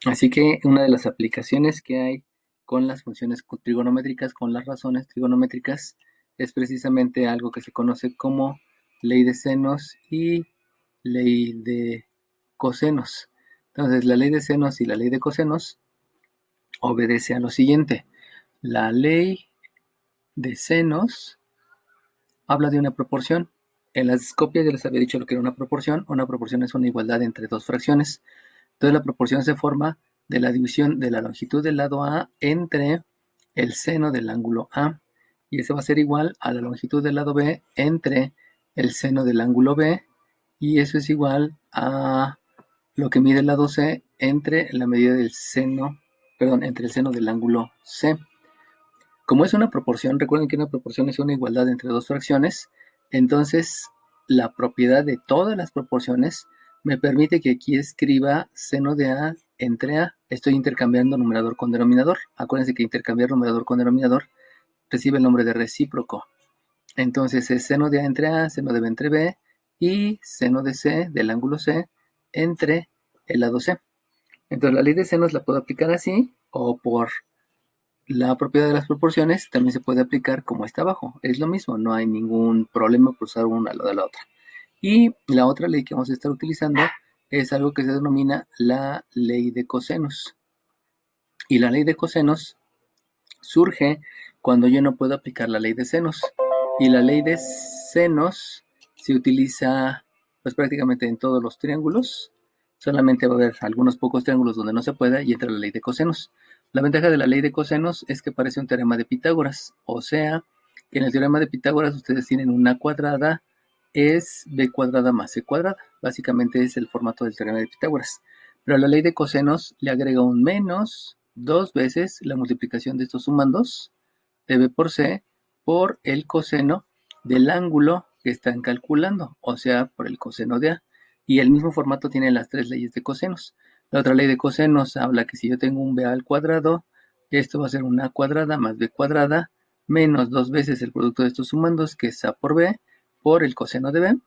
Así que una de las aplicaciones que hay con las funciones trigonométricas, con las razones trigonométricas, es precisamente algo que se conoce como ley de senos y ley de cosenos. Entonces, la ley de senos y la ley de cosenos obedece a lo siguiente. La ley de senos habla de una proporción. En las copias ya les había dicho lo que era una proporción. Una proporción es una igualdad entre dos fracciones. Entonces la proporción se forma de la división de la longitud del lado A entre el seno del ángulo A. Y eso va a ser igual a la longitud del lado B entre el seno del ángulo B. Y eso es igual a lo que mide el lado C entre la medida del seno, perdón, entre el seno del ángulo C. Como es una proporción, recuerden que una proporción es una igualdad entre dos fracciones, entonces la propiedad de todas las proporciones me permite que aquí escriba seno de A entre A. Estoy intercambiando numerador con denominador. Acuérdense que intercambiar numerador con denominador recibe el nombre de recíproco. Entonces es seno de A entre A, seno de B entre B y seno de C del ángulo C entre el lado C. Entonces la ley de senos la puedo aplicar así o por la propiedad de las proporciones también se puede aplicar como está abajo. Es lo mismo, no hay ningún problema por usar una al lado de la otra. Y la otra ley que vamos a estar utilizando es algo que se denomina la ley de cosenos. Y la ley de cosenos surge cuando yo no puedo aplicar la ley de senos. Y la ley de senos se utiliza pues prácticamente en todos los triángulos. Solamente va a haber algunos pocos triángulos donde no se pueda y entra la ley de cosenos. La ventaja de la ley de cosenos es que parece un teorema de Pitágoras. O sea, que en el teorema de Pitágoras ustedes tienen una cuadrada es b cuadrada más c cuadrada. Básicamente es el formato del teorema de Pitágoras. Pero a la ley de cosenos le agrega un menos dos veces la multiplicación de estos sumandos de b por c por el coseno del ángulo que están calculando, o sea, por el coseno de A. Y el mismo formato tiene las tres leyes de cosenos. La otra ley de cosenos habla que si yo tengo un b al cuadrado, esto va a ser una cuadrada más b cuadrada menos dos veces el producto de estos sumandos, que es a por b, por el coseno de b.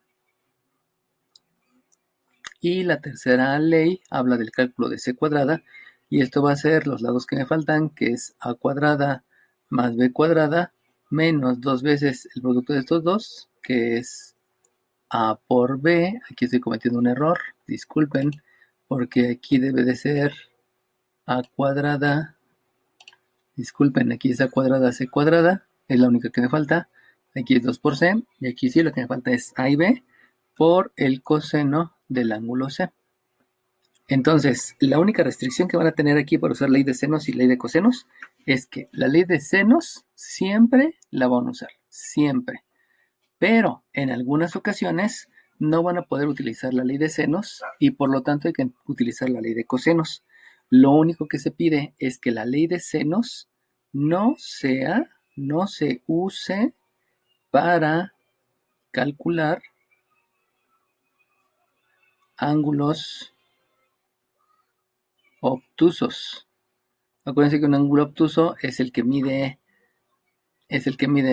Y la tercera ley habla del cálculo de c cuadrada, y esto va a ser los lados que me faltan, que es a cuadrada más b cuadrada menos dos veces el producto de estos dos, que es a por b. Aquí estoy cometiendo un error, disculpen, porque aquí debe de ser a cuadrada, disculpen, aquí es a cuadrada c cuadrada, es la única que me falta. Aquí es 2 por c, y aquí sí lo que me falta es a y b por el coseno del ángulo c. Entonces, la única restricción que van a tener aquí para usar ley de senos y ley de cosenos es que la ley de senos siempre la van a usar, siempre. Pero en algunas ocasiones no van a poder utilizar la ley de senos y por lo tanto hay que utilizar la ley de cosenos. Lo único que se pide es que la ley de senos no se use para calcular ángulos obtusos. Acuérdense que un ángulo obtuso es el que mide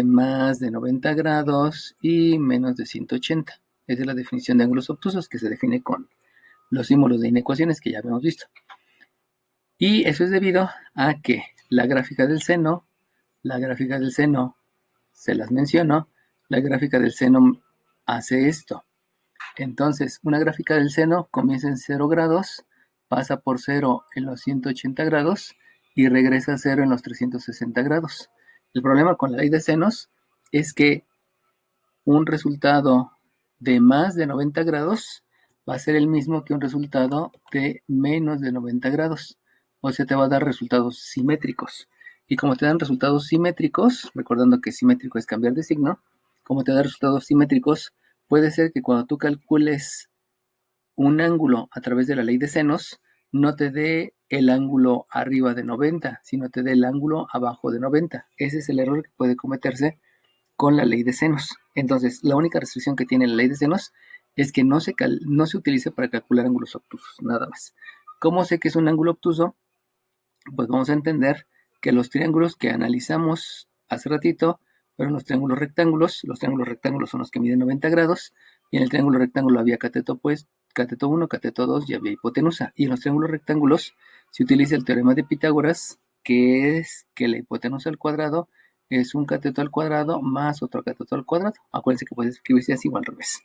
más de 90 grados y menos de 180. Esa es la definición de ángulos obtusos, que se define con los símbolos de inecuaciones que ya habíamos visto. Y eso es debido a que la gráfica del seno se las menciono, la gráfica del seno hace esto. Entonces, una gráfica del seno comienza en 0 grados, pasa por 0 en los 180 grados y regresa a 0 en los 360 grados. El problema con la ley de senos es que un resultado de más de 90 grados va a ser el mismo que un resultado de menos de 90 grados. O sea, te va a dar resultados simétricos. Y como te dan resultados simétricos, recordando que simétrico es cambiar de signo, como te da resultados simétricos, puede ser que cuando tú calcules un ángulo a través de la ley de senos, no te dé el ángulo arriba de 90, sino te dé el ángulo abajo de 90. Ese es el error que puede cometerse con la ley de senos. Entonces, la única restricción que tiene la ley de senos es que no se utilice para calcular ángulos obtusos, nada más. ¿Cómo sé que es un ángulo obtuso? Pues vamos a entender que los triángulos que analizamos hace ratito fueron los triángulos rectángulos. Los triángulos rectángulos son los que miden 90 grados, y en el triángulo rectángulo había cateto 1, cateto 2 y había hipotenusa. Y en los triángulos rectángulos se utiliza el teorema de Pitágoras, que es que la hipotenusa al cuadrado es un cateto al cuadrado más otro cateto al cuadrado. Acuérdense que puede escribirse así o al revés.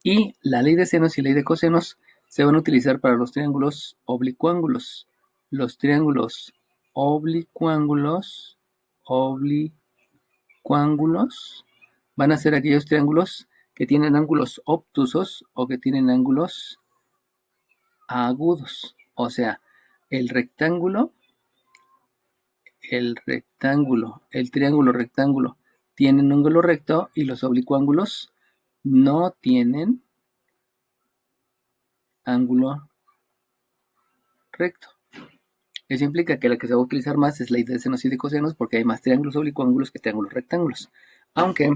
Y la ley de senos y ley de cosenos se van a utilizar para los triángulos oblicuángulos. Los triángulos oblicuángulos van a ser aquellos triángulos que tienen ángulos obtusos o que tienen ángulos agudos. O sea, el rectángulo, el triángulo rectángulo tiene un ángulo recto y los oblicuángulos no tienen ángulo recto. Eso implica que la que se va a utilizar más es la ley de senos y de cosenos porque hay más triángulos oblicuángulos que triángulos rectángulos. Aunque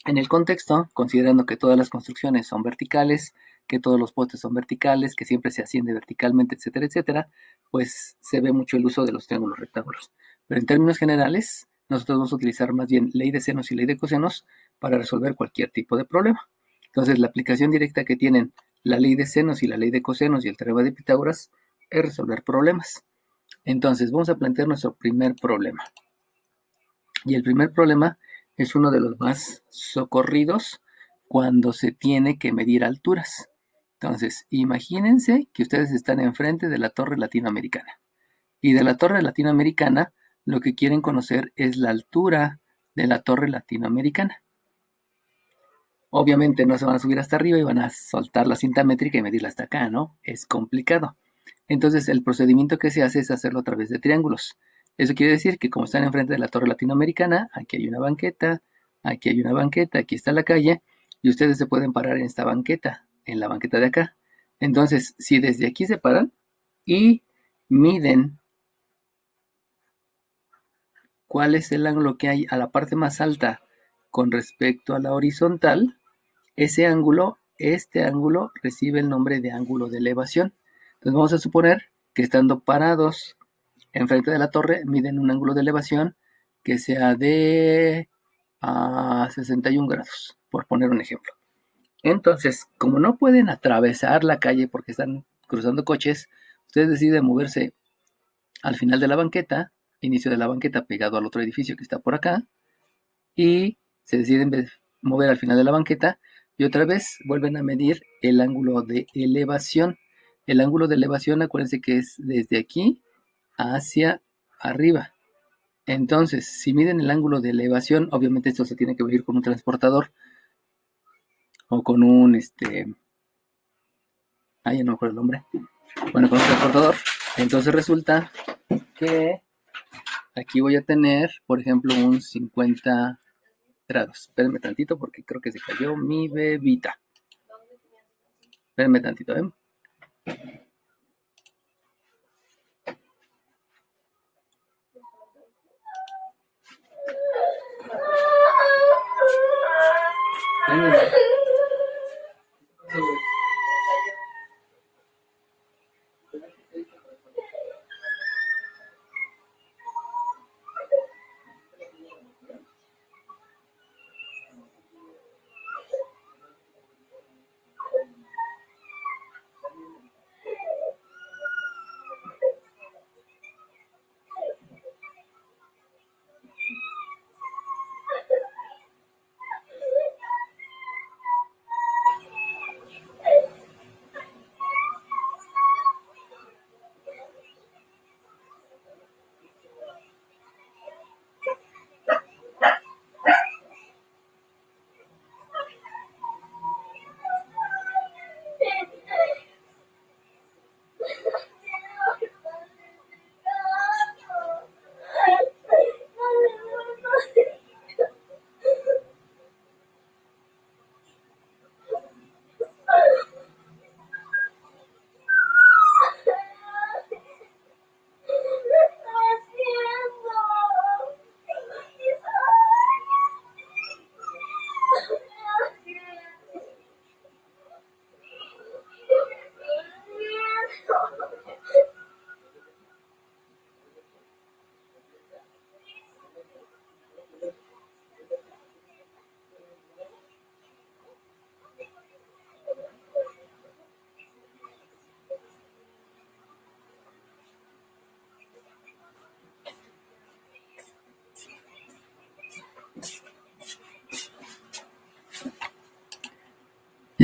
en el contexto, considerando que todas las construcciones son verticales, que todos los postes son verticales, que siempre se asciende verticalmente, etcétera, etcétera, pues se ve mucho el uso de los triángulos rectángulos. Pero en términos generales, nosotros vamos a utilizar más bien ley de senos y ley de cosenos para resolver cualquier tipo de problema. Entonces, la aplicación directa que tienen la ley de senos y la ley de cosenos y el teorema de Pitágoras es resolver problemas. Entonces, vamos a plantear nuestro primer problema. Y el primer problema es uno de los más socorridos cuando se tiene que medir alturas. Entonces, imagínense que ustedes están enfrente de la torre latinoamericana. Y de la torre latinoamericana, lo que quieren conocer es la altura de la torre latinoamericana. Obviamente no se van a subir hasta arriba y van a soltar la cinta métrica y medirla hasta acá, ¿no? Es complicado. Entonces, el procedimiento que se hace es hacerlo a través de triángulos. Eso quiere decir que como están enfrente de la torre latinoamericana, aquí hay una banqueta, aquí hay una banqueta, aquí está la calle, y ustedes se pueden parar en esta banqueta, en la banqueta de acá. Entonces, si desde aquí se paran y miden cuál es el ángulo que hay a la parte más alta con respecto a la horizontal, ese ángulo, este ángulo, recibe el nombre de ángulo de elevación. Entonces vamos a suponer que estando parados enfrente de la torre, miden un ángulo de elevación que sea de 61 grados, por poner un ejemplo. Entonces, como no pueden atravesar la calle porque están cruzando coches, ustedes deciden moverse al final de la banqueta, inicio de la banqueta pegado al otro edificio que está por acá, y se deciden mover al final de la banqueta y otra vez vuelven a medir el ángulo de elevación. El ángulo de elevación, acuérdense que es desde aquí hacia arriba. Entonces, si miden el ángulo de elevación, obviamente esto se tiene que medir con un transportador o con un, ya no me acuerdo el nombre. Bueno, con un transportador. Entonces resulta que aquí voy a tener, por ejemplo, un 50 grados. Espérenme tantito porque creo que se cayó mi bebita. Espérenme tantito, ¿eh?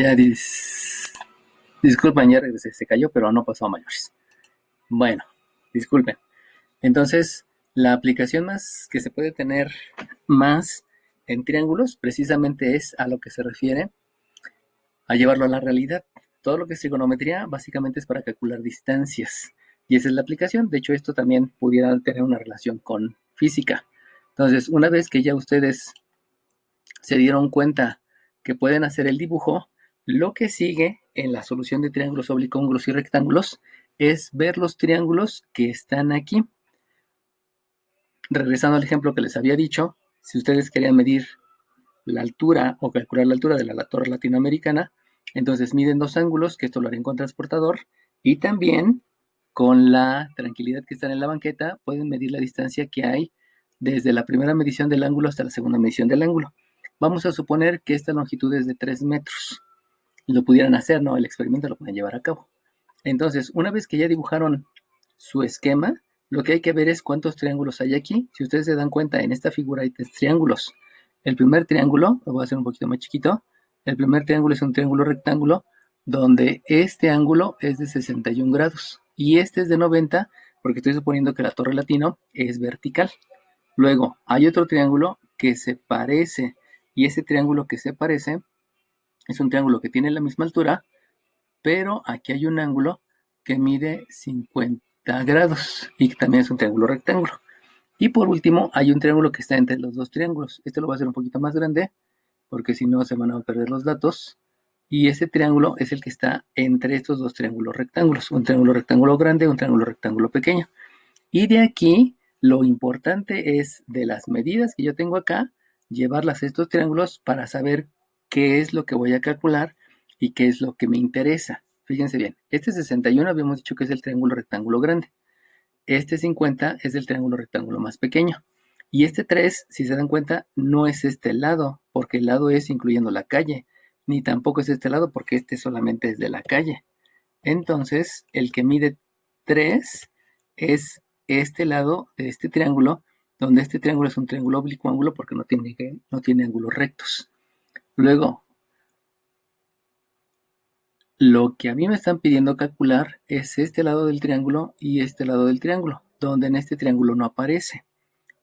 Ya disculpen, ya regresé, se cayó, pero no pasó a mayores. Bueno, disculpen. Entonces, la aplicación más que se puede tener más en triángulos precisamente es a lo que se refiere a llevarlo a la realidad. Todo lo que es trigonometría básicamente es para calcular distancias. Y esa es la aplicación. De hecho, esto también pudiera tener una relación con física. Entonces, una vez que ya ustedes se dieron cuenta que pueden hacer el dibujo, lo que sigue en la solución de triángulos oblicuos y rectángulos es ver los triángulos que están aquí. Regresando al ejemplo que les había dicho, si ustedes querían medir la altura o calcular la altura de la torre latinoamericana, entonces miden dos ángulos, que esto lo harían con transportador, y también con la tranquilidad que están en la banqueta, pueden medir la distancia que hay desde la primera medición del ángulo hasta la segunda medición del ángulo. Vamos a suponer que esta longitud es de 3 metros. Lo pudieran hacer, ¿no? El experimento lo pueden llevar a cabo. Entonces, una vez que ya dibujaron su esquema, lo que hay que ver es cuántos triángulos hay aquí. Si ustedes se dan cuenta, en esta figura hay 3 triángulos. El primer triángulo, lo voy a hacer un poquito más chiquito, el primer triángulo es un triángulo rectángulo donde este ángulo es de 61 grados y este es de 90 porque estoy suponiendo que la torre latino es vertical. Luego, hay otro triángulo que se parece y ese triángulo que se parece es un triángulo que tiene la misma altura, pero aquí hay un ángulo que mide 50 grados y que también es un triángulo rectángulo. Y por último, hay un triángulo que está entre los dos triángulos. Este lo voy a hacer un poquito más grande porque si no se van a perder los datos. Y ese triángulo es el que está entre estos dos triángulos rectángulos. Un triángulo rectángulo grande, un triángulo rectángulo pequeño. Y de aquí, lo importante es de las medidas que yo tengo acá, llevarlas a estos triángulos para saber qué es lo que voy a calcular y qué es lo que me interesa. Fíjense bien, este 61 habíamos dicho que es el triángulo rectángulo grande. Este 50 es el triángulo rectángulo más pequeño. Y este 3, si se dan cuenta, no es este lado, porque el lado es incluyendo la calle, ni tampoco es este lado, porque este solamente es de la calle. Entonces, el que mide 3 es este lado de este triángulo, donde este triángulo es un triángulo oblicuo ángulo porque no tiene ángulos rectos. Luego, lo que a mí me están pidiendo calcular es este lado del triángulo y este lado del triángulo, donde en este triángulo no aparece.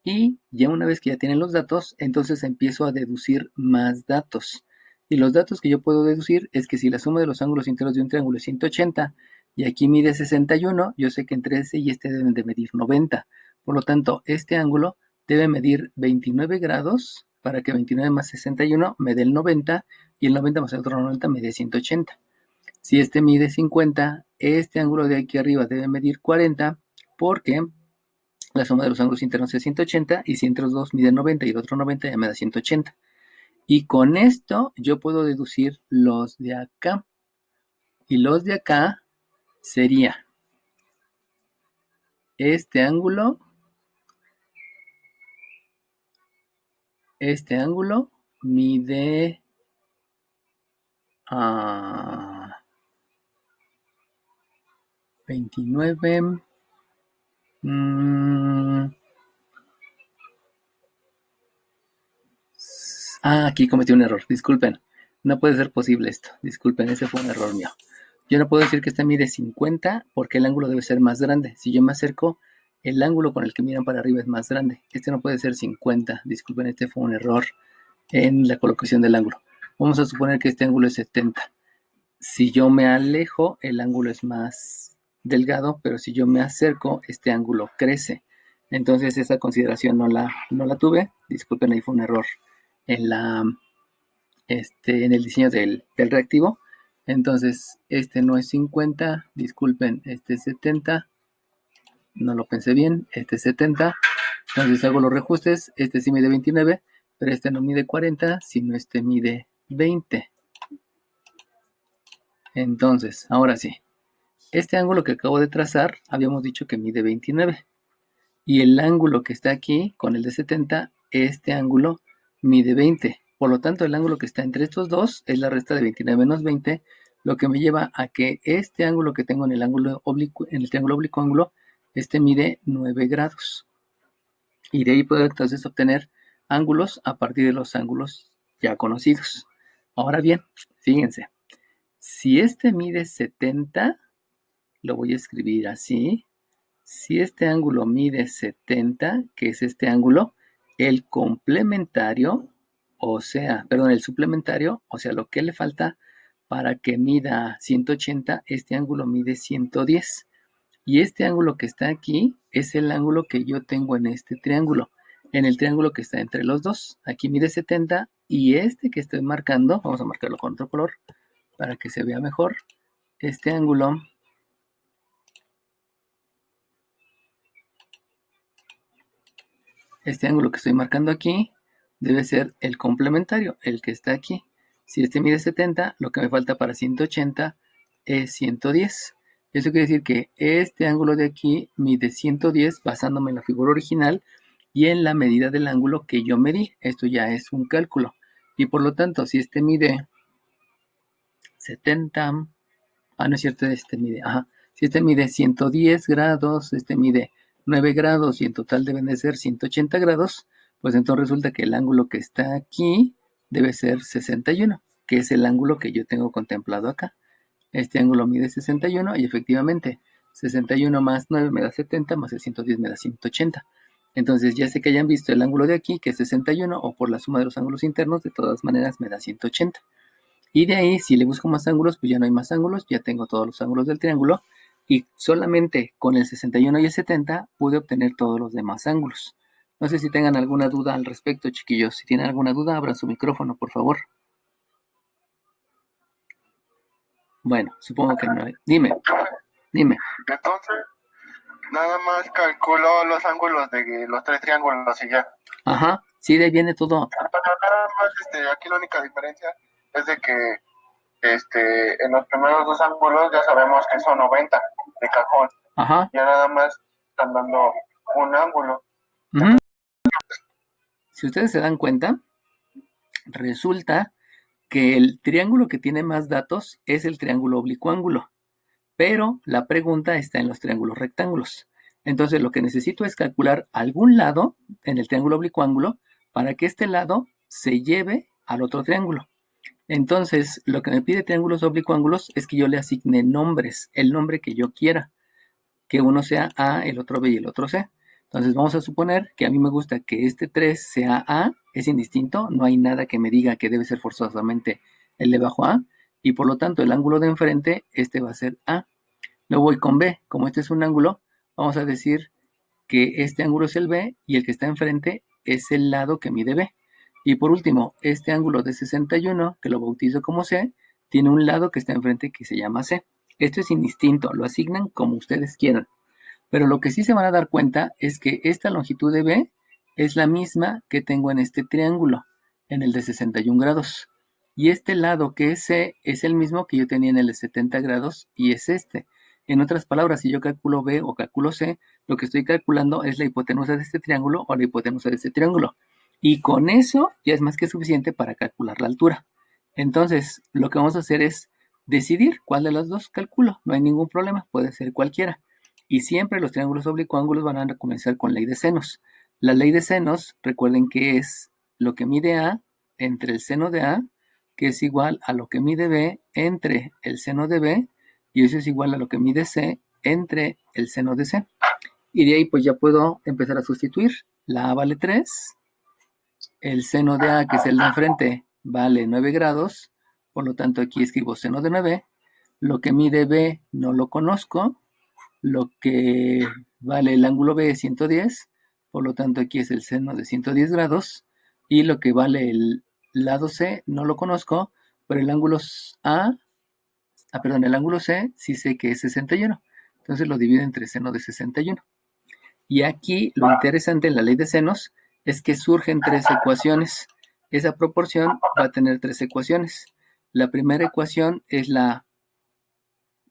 Y ya una vez que ya tienen los datos, entonces empiezo a deducir más datos. Y los datos que yo puedo deducir es que si la suma de los ángulos enteros de un triángulo es 180 y aquí mide 61, yo sé que entre ese y este deben de medir 90. Por lo tanto, este ángulo debe medir 29 grados para que 29 más 61 me dé el 90 y el 90 más el otro 90 me dé 180. Si este mide 50, este ángulo de aquí arriba debe medir 40 porque la suma de los ángulos internos es 180 y si entre los dos miden 90 y el otro 90 ya me da 180. Y con esto yo puedo deducir los de acá. Y los de acá sería este ángulo mide 29. Aquí cometí un error, disculpen. No puede ser posible esto, disculpen, ese fue un error mío. Yo no puedo decir que este mide 50 porque el ángulo debe ser más grande. Si yo me acerco, el ángulo con el que miran para arriba es más grande. Este no puede ser 50, disculpen, este fue un error en la colocación del ángulo. Vamos a suponer que este ángulo es 70. Si yo me alejo, el ángulo es más delgado, pero si yo me acerco, este ángulo crece. Entonces esa consideración no la tuve. Disculpen, ahí fue un error en en el diseño del reactivo. Entonces, este no es 50, disculpen, este es 70. No lo pensé bien, este es 70. Entonces hago los reajustes, este sí mide 29, pero este no mide 40, sino este mide 20. Entonces, ahora sí, este ángulo que acabo de trazar, habíamos dicho que mide 29. Y el ángulo que está aquí, con el de 70, este ángulo mide 20. Por lo tanto, el ángulo que está entre estos dos es la resta de 29 menos 20, lo que me lleva a que este ángulo que tengo en el triángulo oblicuo ángulo, este mide 9 grados. Y de ahí puedo entonces obtener ángulos a partir de los ángulos ya conocidos. Ahora bien, fíjense, Si este mide 70, lo voy a escribir así. Si este ángulo mide 70, que es este ángulo, el complementario, el suplementario, o sea, lo que le falta para que mida 180, este ángulo mide 110. Y este ángulo que está aquí es el ángulo que yo tengo en este triángulo, en el triángulo que está entre los dos. Aquí mide 70 y este que estoy marcando, vamos a marcarlo con otro color para que se vea mejor. Este ángulo que estoy marcando aquí debe ser el complementario, el que está aquí. Si este mide 70, lo que me falta para 180 es 110. Eso quiere decir que este ángulo de aquí mide 110 basándome en la figura original y en la medida del ángulo que yo medí. Esto ya es un cálculo. Y por lo tanto, si este mide 70, no es cierto, si este mide 110 grados, este mide 9 grados y en total deben de ser 180 grados, pues entonces resulta que el ángulo que está aquí debe ser 61, que es el ángulo que yo tengo contemplado acá. Este ángulo mide 61 y efectivamente 61 más 9 me da 70, más el 110 me da 180. Entonces ya sé que hayan visto el ángulo de aquí, que es 61, o por la suma de los ángulos internos, de todas maneras me da 180. Y de ahí, si le busco más ángulos, pues ya no hay más ángulos, ya tengo todos los ángulos del triángulo. Y solamente con el 61 y el 70 pude obtener todos los demás ángulos. No sé si tengan alguna duda al respecto, chiquillos. Si tienen alguna duda, abran su micrófono, por favor. Bueno, supongo que no hay. Dime. Entonces, nada más calculo los ángulos de los tres triángulos y ya. Ajá, sí, de ahí viene todo. Pero nada más, aquí la única diferencia es de que en los primeros dos ángulos ya sabemos que son 90 de cajón. Ajá. Ya nada más están dando un ángulo. Uh-huh. Si ustedes se dan cuenta, resulta que el triángulo que tiene más datos es el triángulo oblicuo-ángulo, pero la pregunta está en los triángulos rectángulos. Entonces lo que necesito es calcular algún lado en el triángulo oblicuo-ángulo para que este lado se lleve al otro triángulo. Entonces lo que me pide triángulos oblicuo-ángulos es que yo le asigne nombres, el nombre que yo quiera, que uno sea A, el otro B y el otro C. Entonces vamos a suponer que a mí me gusta que este 3 sea A, es indistinto, no hay nada que me diga que debe ser forzosamente el de bajo A, y por lo tanto el ángulo de enfrente, este va a ser A. Luego voy con B, como este es un ángulo, vamos a decir que este ángulo es el B y el que está enfrente es el lado que mide B. Y por último, este ángulo de 61, que lo bautizo como C, tiene un lado que está enfrente que se llama C. Esto es indistinto, lo asignan como ustedes quieran. Pero lo que sí se van a dar cuenta es que esta longitud de B es la misma que tengo en este triángulo, en el de 61 grados. Y este lado que es C es el mismo que yo tenía en el de 70 grados y es este. En otras palabras, si yo calculo B o calculo C, lo que estoy calculando es la hipotenusa de este triángulo o la hipotenusa de este triángulo. Y con eso ya es más que suficiente para calcular la altura. Entonces, lo que vamos a hacer es decidir cuál de los dos calculo. No hay ningún problema, puede ser cualquiera. Y siempre los triángulos oblicuángulos van a comenzar con ley de senos. La ley de senos, recuerden que es lo que mide A entre el seno de A, que es igual a lo que mide B entre el seno de B, y eso es igual a lo que mide C entre el seno de C. Y de ahí pues ya puedo empezar a sustituir. La A vale 3, el seno de A, que es el de enfrente, vale 9 grados, por lo tanto aquí escribo seno de 9. Lo que mide B no lo conozco, lo que vale el ángulo B es 110, por lo tanto aquí es el seno de 110 grados, y lo que vale el lado C no lo conozco, pero el ángulo el ángulo C sí sé que es 61, entonces lo divido entre seno de 61. Y aquí lo interesante en la ley de senos es que surgen tres ecuaciones. Esa proporción va a tener tres ecuaciones. La primera ecuación es la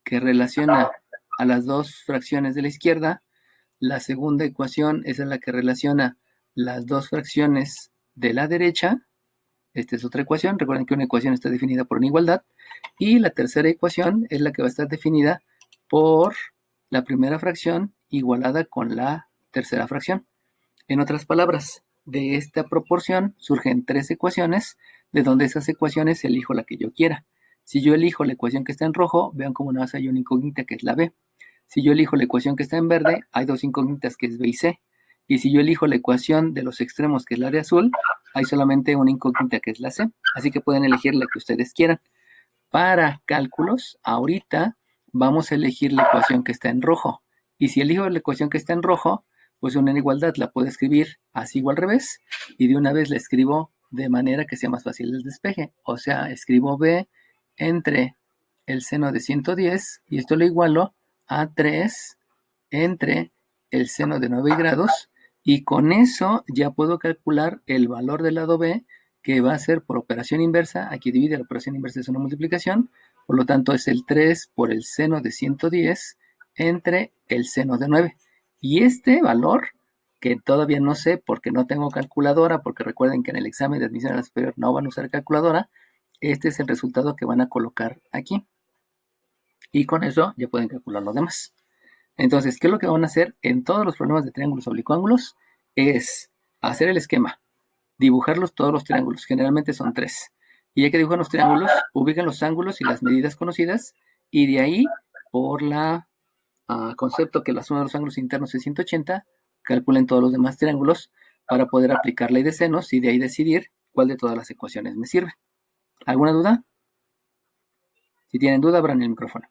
que relaciona a las dos fracciones de la izquierda. La segunda ecuación es la que relaciona las dos fracciones de la derecha. Esta es otra ecuación. Recuerden que una ecuación está definida por una igualdad. Y la tercera ecuación es la que va a estar definida por la primera fracción igualada con la tercera fracción. En otras palabras, de esta proporción surgen tres ecuaciones, de donde esas ecuaciones elijo la que yo quiera. Si yo elijo la ecuación que está en rojo, vean cómo nada más hay una incógnita que es la B. Si yo elijo la ecuación que está en verde, hay dos incógnitas que es B y C. Y si yo elijo la ecuación de los extremos, que es la de azul, hay solamente una incógnita que es la C. Así que pueden elegir la que ustedes quieran. Para cálculos, ahorita vamos a elegir la ecuación que está en rojo. Y si elijo la ecuación que está en rojo, pues una igualdad la puedo escribir así o al revés. Y de una vez la escribo de manera que sea más fácil el despeje. O sea, escribo B entre el seno de 110 y esto lo igualo a 3 entre el seno de 9 grados y con eso ya puedo calcular el valor del lado B que va a ser por operación inversa. Aquí divide la operación inversa, es una multiplicación, por lo tanto es el 3 por el seno de 110 entre el seno de 9. Y este valor, que todavía no sé porque no tengo calculadora, porque recuerden que en el examen de admisión a la superior no van a usar calculadora, este es el resultado que van a colocar aquí. Y con eso ya pueden calcular lo demás. Entonces, ¿qué es lo que van a hacer en todos los problemas de triángulos oblicuángulos? Es hacer el esquema, dibujarlos todos los triángulos, generalmente son 3. Y ya que dibujan los triángulos, ubican los ángulos y las medidas conocidas, y de ahí, por la concepto que la suma de los ángulos internos es 180, calculen todos los demás triángulos para poder aplicar ley de senos y de ahí decidir cuál de todas las ecuaciones me sirve. ¿Alguna duda? Si tienen duda, abran el micrófono.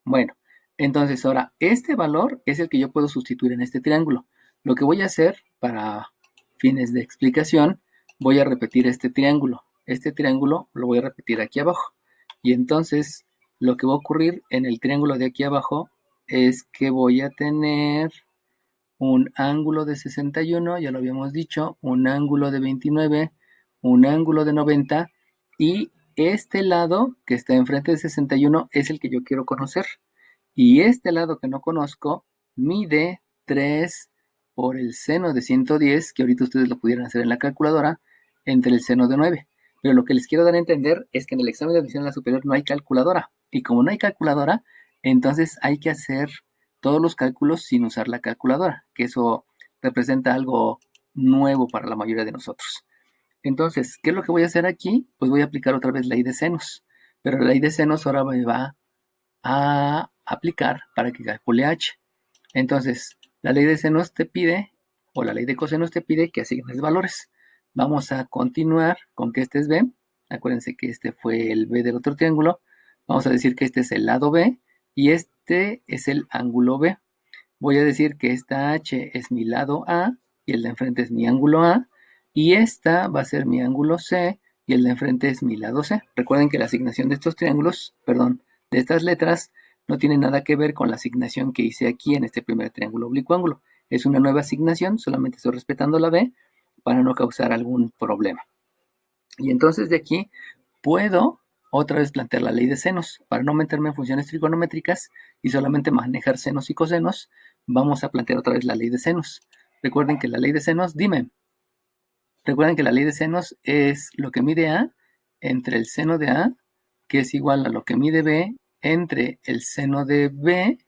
Bueno, entonces ahora este valor es el que yo puedo sustituir en este triángulo. Lo que voy a hacer para fines de explicación, voy a repetir este triángulo. Este triángulo lo voy a repetir aquí abajo. Y entonces lo que va a ocurrir en el triángulo de aquí abajo es que voy a tener un ángulo de 61, ya lo habíamos dicho, un ángulo de 29, un ángulo de 90 y este lado que está enfrente de 61 es el que yo quiero conocer. Y este lado que no conozco mide 3 por el seno de 110, que ahorita ustedes lo pudieran hacer en la calculadora, entre el seno de 9. Pero lo que les quiero dar a entender es que en el examen de admisión a la superior no hay calculadora. Y como no hay calculadora, entonces hay que hacer todos los cálculos sin usar la calculadora, que eso representa algo nuevo para la mayoría de nosotros. Entonces, ¿qué es lo que voy a hacer aquí? Pues voy a aplicar otra vez ley de senos. Pero la ley de senos ahora me va a aplicar para que calcule h. Entonces, la ley de senos te pide, o la ley de cosenos te pide que asignes valores. Vamos a continuar con que este es B. Acuérdense que este fue el B del otro triángulo. Vamos a decir que este es el lado B y este es el ángulo B. Voy a decir que esta H es mi lado A y el de enfrente es mi ángulo A. Y esta va a ser mi ángulo C y el de enfrente es mi lado C. Recuerden que la asignación de estos triángulos, perdón, de estas letras, no tiene nada que ver con la asignación que hice aquí en este primer triángulo oblicuángulo. Es una nueva asignación, solamente estoy respetando la B para no causar algún problema. Y entonces de aquí puedo otra vez plantear la ley de senos. Para no meterme en funciones trigonométricas y solamente manejar senos y cosenos, vamos a plantear otra vez la ley de senos. Recuerden que la ley de senos, recuerden que la ley de senos es lo que mide A entre el seno de A, que es igual a lo que mide B entre el seno de B,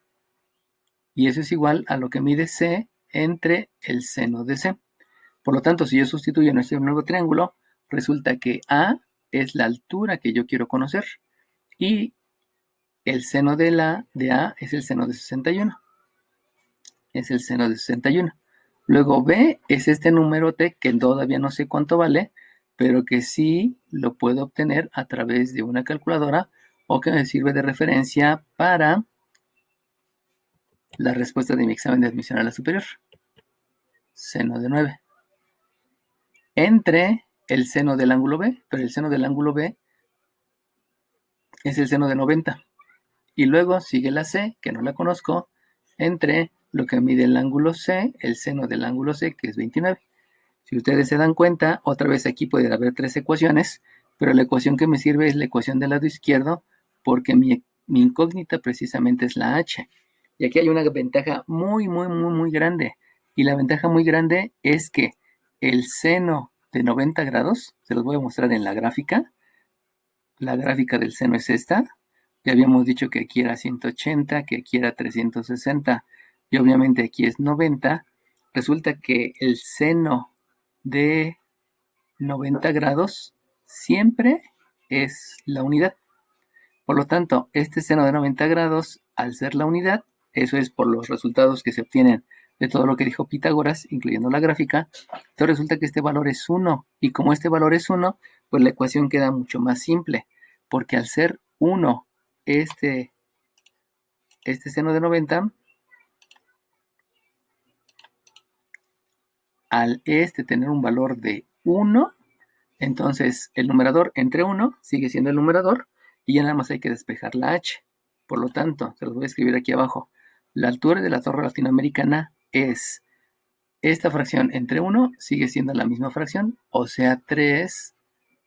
y eso es igual a lo que mide C entre el seno de C. Por lo tanto, si yo sustituyo en este nuevo triángulo, resulta que A es la altura que yo quiero conocer y el seno de A es el seno de 61. Es el seno de 61. Luego B es este numerote que todavía no sé cuánto vale, pero que sí lo puedo obtener a través de una calculadora o que me sirve de referencia para la respuesta de mi examen de admisión a la superior. Seno de 9. Entre el seno del ángulo B, pero el seno del ángulo B es el seno de 90. Y luego sigue la C, que no la conozco, entre lo que mide el ángulo C, el seno del ángulo C, que es 29. Si ustedes se dan cuenta, otra vez aquí puede haber 3 ecuaciones, pero la ecuación que me sirve es la ecuación del lado izquierdo, porque mi incógnita precisamente es la H. Y aquí hay una ventaja muy grande. Y la ventaja muy grande es que el seno de 90 grados, se los voy a mostrar en la gráfica. La gráfica del seno es esta. Ya habíamos dicho que aquí era 180, que aquí era 360 y obviamente aquí es 90. Resulta que el seno de 90 grados siempre es la unidad. Por lo tanto, este seno de 90 grados, al ser la unidad, eso es por los resultados que se obtienen de todo lo que dijo Pitágoras, incluyendo la gráfica, entonces resulta que este valor es 1. Y como este valor es 1, pues la ecuación queda mucho más simple, porque al ser 1 este seno de 90, al tener un valor de 1, entonces el numerador entre 1 sigue siendo el numerador y ya nada más hay que despejar la h. Por lo tanto, se los voy a escribir aquí abajo. La altura de la torre latinoamericana es esta fracción entre 1 sigue siendo la misma fracción, o sea 3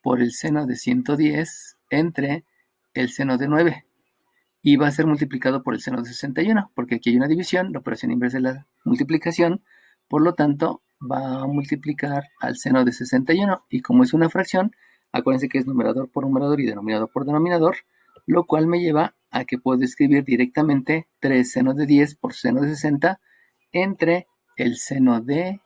por el seno de 110 entre el seno de 9. Y va a ser multiplicado por el seno de 61, porque aquí hay una división, la operación inversa de la multiplicación, por lo tanto va a multiplicar al seno de 61, y como es una fracción, acuérdense que es numerador por numerador y denominador por denominador, lo cual me lleva a que puedo escribir directamente 3 seno de 10 por seno de 60 entre el seno de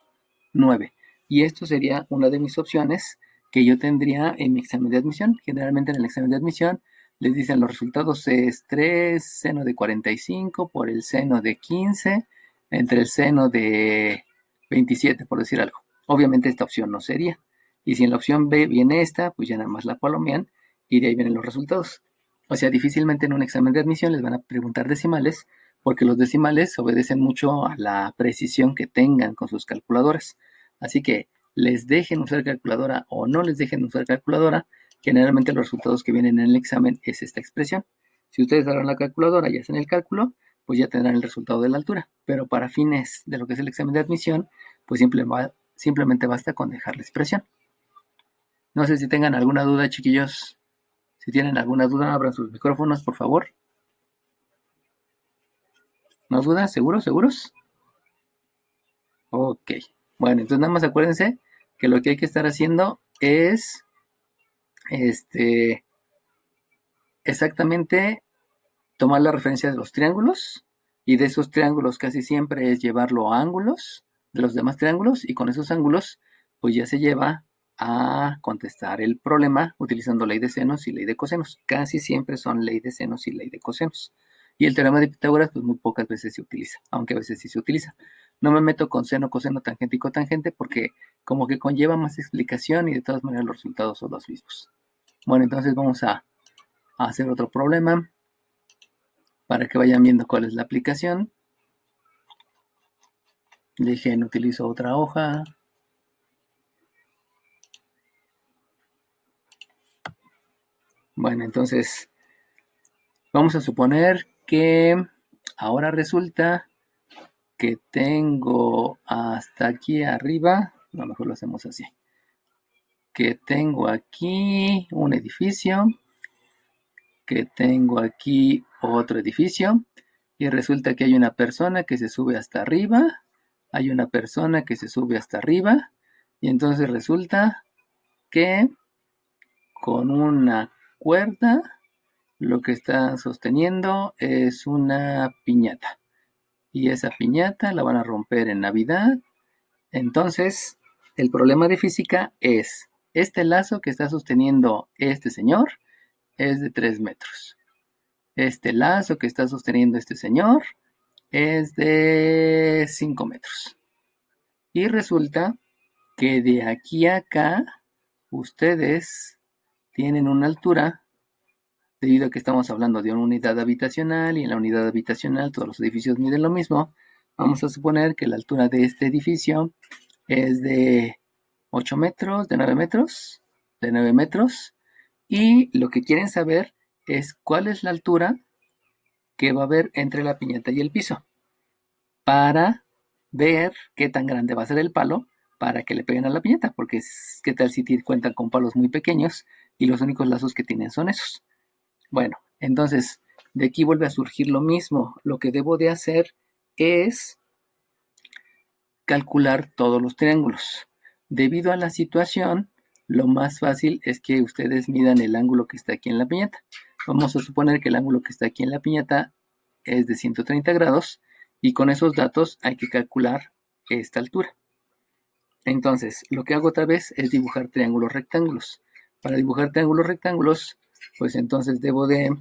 9. Y esto sería una de mis opciones que yo tendría en mi examen de admisión. Generalmente en el examen de admisión les dicen los resultados es 3 seno de 45 por el seno de 15 entre el seno de 27, por decir algo. Obviamente esta opción no sería. Y si en la opción B viene esta, pues ya nada más la palomean y de ahí vienen los resultados. O sea, difícilmente en un examen de admisión les van a preguntar decimales, porque los decimales obedecen mucho a la precisión que tengan con sus calculadoras. Así que les dejen usar calculadora o no les dejen usar calculadora, generalmente los resultados que vienen en el examen es esta expresión. Si ustedes agarran la calculadora y hacen el cálculo, pues ya tendrán el resultado de la altura. Pero para fines de lo que es el examen de admisión, pues simplemente basta con dejar la expresión. No sé si tengan alguna duda, chiquillos. Si tienen alguna duda, abran sus micrófonos, por favor. ¿No dudas? ¿Seguros? ¿Seguros? Ok. Bueno, entonces nada más acuérdense que lo que hay que estar haciendo es exactamente tomar la referencia de los triángulos, y de esos triángulos casi siempre es llevarlo a ángulos de los demás triángulos, y con esos ángulos pues ya se lleva a contestar el problema utilizando ley de senos y ley de cosenos. Casi siempre son ley de senos y ley de cosenos. Y el teorema de Pitágoras pues muy pocas veces se utiliza, aunque a veces sí se utiliza. No me meto con seno, coseno, tangente y cotangente porque como que conlleva más explicación y de todas maneras los resultados son los mismos. Bueno, entonces vamos a hacer otro problema para que vayan viendo cuál es la aplicación. Dejen, utilizo otra hoja. Bueno, entonces vamos a suponer que ahora resulta que tengo hasta aquí arriba, a lo mejor lo hacemos así, que tengo aquí un edificio, que tengo aquí otro edificio, y resulta que hay una persona que se sube hasta arriba, hay una persona que se sube hasta arriba, y entonces resulta que con una cuerda lo que está sosteniendo es una piñata. Y esa piñata la van a romper en Navidad. Entonces, el problema de física es, este lazo que está sosteniendo este señor es de 3 metros. Este lazo que está sosteniendo este señor es de 5 metros. Y resulta que de aquí a acá, ustedes tienen una altura, debido a que estamos hablando de una unidad habitacional, y en la unidad habitacional todos los edificios miden lo mismo, vamos a suponer que la altura de este edificio es de 8 metros, de 9 metros, de 9 metros, y lo que quieren saber es cuál es la altura que va a haber entre la piñata y el piso, para ver qué tan grande va a ser el palo para que le peguen a la piñata, porque qué tal si cuentan con palos muy pequeños y los únicos lazos que tienen son esos. Bueno, entonces de aquí vuelve a surgir lo mismo. Lo que debo de hacer es calcular todos los triángulos. Debido a la situación, lo más fácil es que ustedes midan el ángulo que está aquí en la piñata. Vamos a suponer que el ángulo que está aquí en la piñata es de 130 grados, y con esos datos hay que calcular esta altura. Entonces, lo que hago otra vez es dibujar triángulos rectángulos. Para dibujar triángulos rectángulos, pues entonces debo de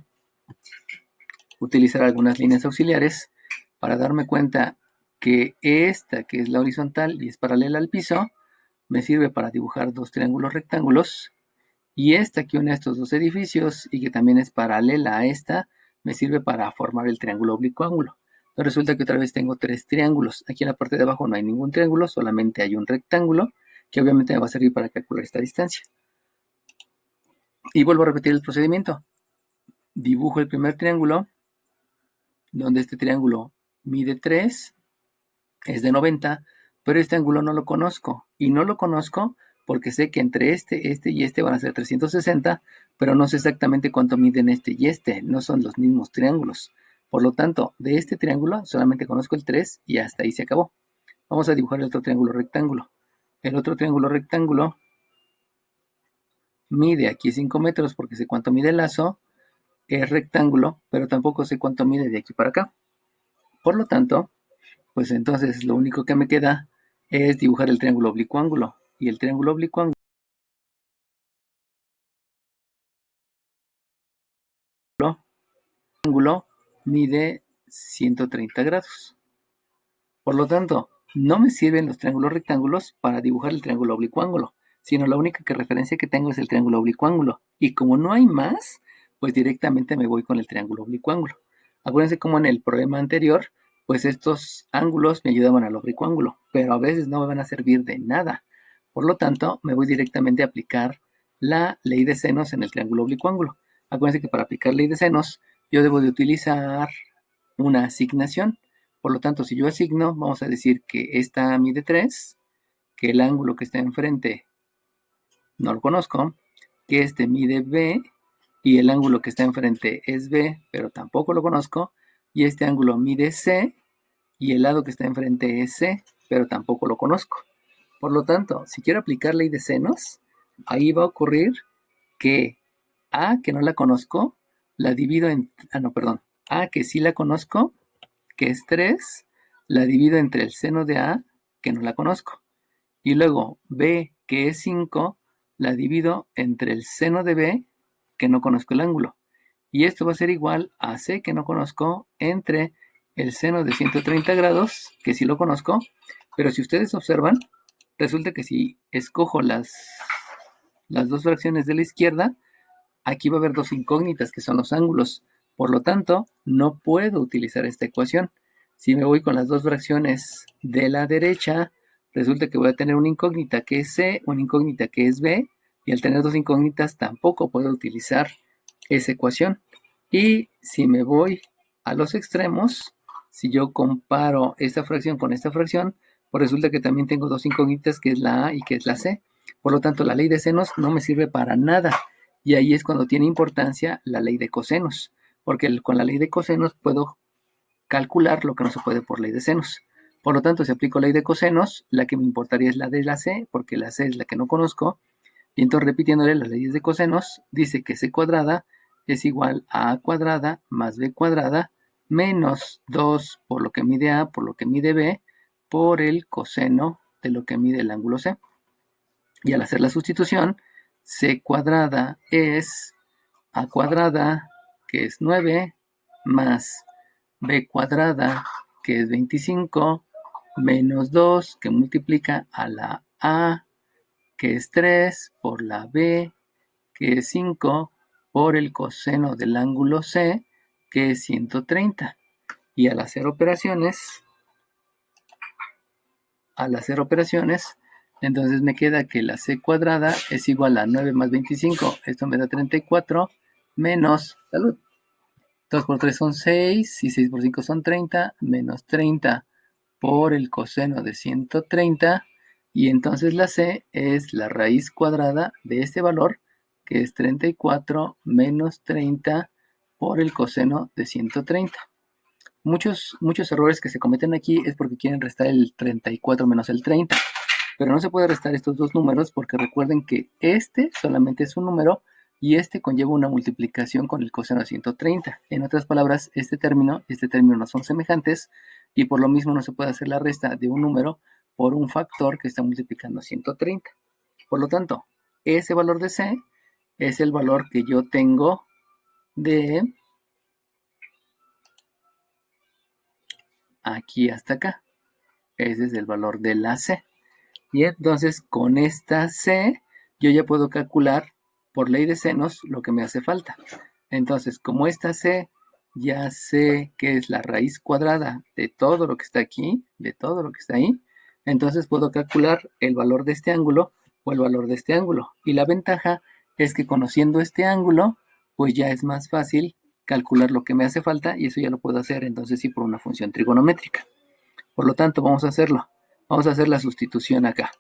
utilizar algunas líneas auxiliares para darme cuenta que esta, que es la horizontal y es paralela al piso, me sirve para dibujar dos triángulos rectángulos, y esta que une estos dos edificios y que también es paralela a esta, me sirve para formar el triángulo oblicuo ángulo. Entonces resulta que otra vez tengo tres triángulos. Aquí en la parte de abajo no hay ningún triángulo, solamente hay un rectángulo, que obviamente me va a servir para calcular esta distancia. Y vuelvo a repetir el procedimiento. Dibujo el primer triángulo, donde este triángulo mide 3, es de 90, pero este ángulo no lo conozco. Y no lo conozco porque sé que entre este y este van a ser 360, pero no sé exactamente cuánto miden este y este. No son los mismos triángulos. Por lo tanto, de este triángulo solamente conozco el 3 y hasta ahí se acabó. Vamos a dibujar el otro triángulo rectángulo. El otro triángulo rectángulo mide aquí 5 metros porque sé cuánto mide el lazo. Es rectángulo, pero tampoco sé cuánto mide de aquí para acá. Por lo tanto, pues entonces lo único que me queda es dibujar el triángulo oblicuo ángulo. Y el triángulo oblicuo ángulo mide 130 grados. Por lo tanto, no me sirven los triángulos rectángulos para dibujar el triángulo oblicuo ángulo, sino la única referencia que tengo es el triángulo oblicuo ángulo. Y como no hay más, pues directamente me voy con el triángulo oblicuo ángulo. Acuérdense como en el problema anterior, pues estos ángulos me ayudaban al oblicuo ángulo, pero a veces no me van a servir de nada. Por lo tanto, me voy directamente a aplicar la ley de senos en el triángulo oblicuo ángulo. Acuérdense que para aplicar ley de senos, yo debo de utilizar una asignación. Por lo tanto, si yo asigno, vamos a decir que esta mide 3, que el ángulo que está enfrente no lo conozco, que este mide B y el ángulo que está enfrente es B, pero tampoco lo conozco, y este ángulo mide C y el lado que está enfrente es C, pero tampoco lo conozco. Por lo tanto, si quiero aplicar ley de senos, ahí va a ocurrir que A, que no la conozco, la divido en... no, perdón. A, que sí la conozco, que es 3, la divido entre el seno de A, que no la conozco. Y luego B, que es 5, la divido entre el seno de B, que no conozco el ángulo. Y esto va a ser igual a C, que no conozco, entre el seno de 130 grados, que sí lo conozco. Pero si ustedes observan, resulta que si escojo las dos fracciones de la izquierda, aquí va a haber dos incógnitas que son los ángulos. Por lo tanto, no puedo utilizar esta ecuación. Si me voy con las dos fracciones de la derecha, resulta que voy a tener una incógnita que es C, una incógnita que es B, y al tener dos incógnitas tampoco puedo utilizar esa ecuación. Y si me voy a los extremos, si yo comparo esta fracción con esta fracción, pues resulta que también tengo dos incógnitas que es la A y que es la C. Por lo tanto, la ley de senos no me sirve para nada. Y ahí es cuando tiene importancia la ley de cosenos, porque con la ley de cosenos puedo calcular lo que no se puede por ley de senos. Por lo tanto, si aplico ley de cosenos, la que me importaría es la de la C, porque la C es la que no conozco. Y entonces, repitiéndole las leyes de cosenos, dice que C cuadrada es igual a cuadrada más B cuadrada menos 2 por lo que mide A por lo que mide B por el coseno de lo que mide el ángulo C. Y al hacer la sustitución, C cuadrada es A cuadrada, que es 9, más B cuadrada, que es 25, menos 2, que multiplica a la A, que es 3, por la B, que es 5, por el coseno del ángulo C, que es 130. Y al hacer operaciones, entonces me queda que la C cuadrada es igual a 9 más 25, esto me da 34, menos, salud, 2 por 3 son 6 y 6 por 5 son 30, menos 30 por el coseno de 130, y entonces la C es la raíz cuadrada de este valor, que es 34 menos 30 por el coseno de 130. Muchos errores que se cometen aquí es porque quieren restar el 34 menos el 30, pero no se puede restar estos dos números porque recuerden que este solamente es un número y este conlleva una multiplicación con el coseno de 130. En otras palabras, este término y este término no son semejantes y por lo mismo no se puede hacer la resta de un número por un factor que está multiplicando 130. Por lo tanto, ese valor de C es el valor que yo tengo de aquí hasta acá. Ese es el valor de la C. Y entonces con esta C yo ya puedo calcular por ley de senos lo que me hace falta. Entonces, como esta C ya sé que es la raíz cuadrada de todo lo que está aquí, de todo lo que está ahí, entonces puedo calcular el valor de este ángulo o el valor de este ángulo. Y la ventaja es que conociendo este ángulo, pues ya es más fácil calcular lo que me hace falta y eso ya lo puedo hacer entonces sí por una función trigonométrica. Por lo tanto, vamos a hacerlo. Vamos a hacer la sustitución acá.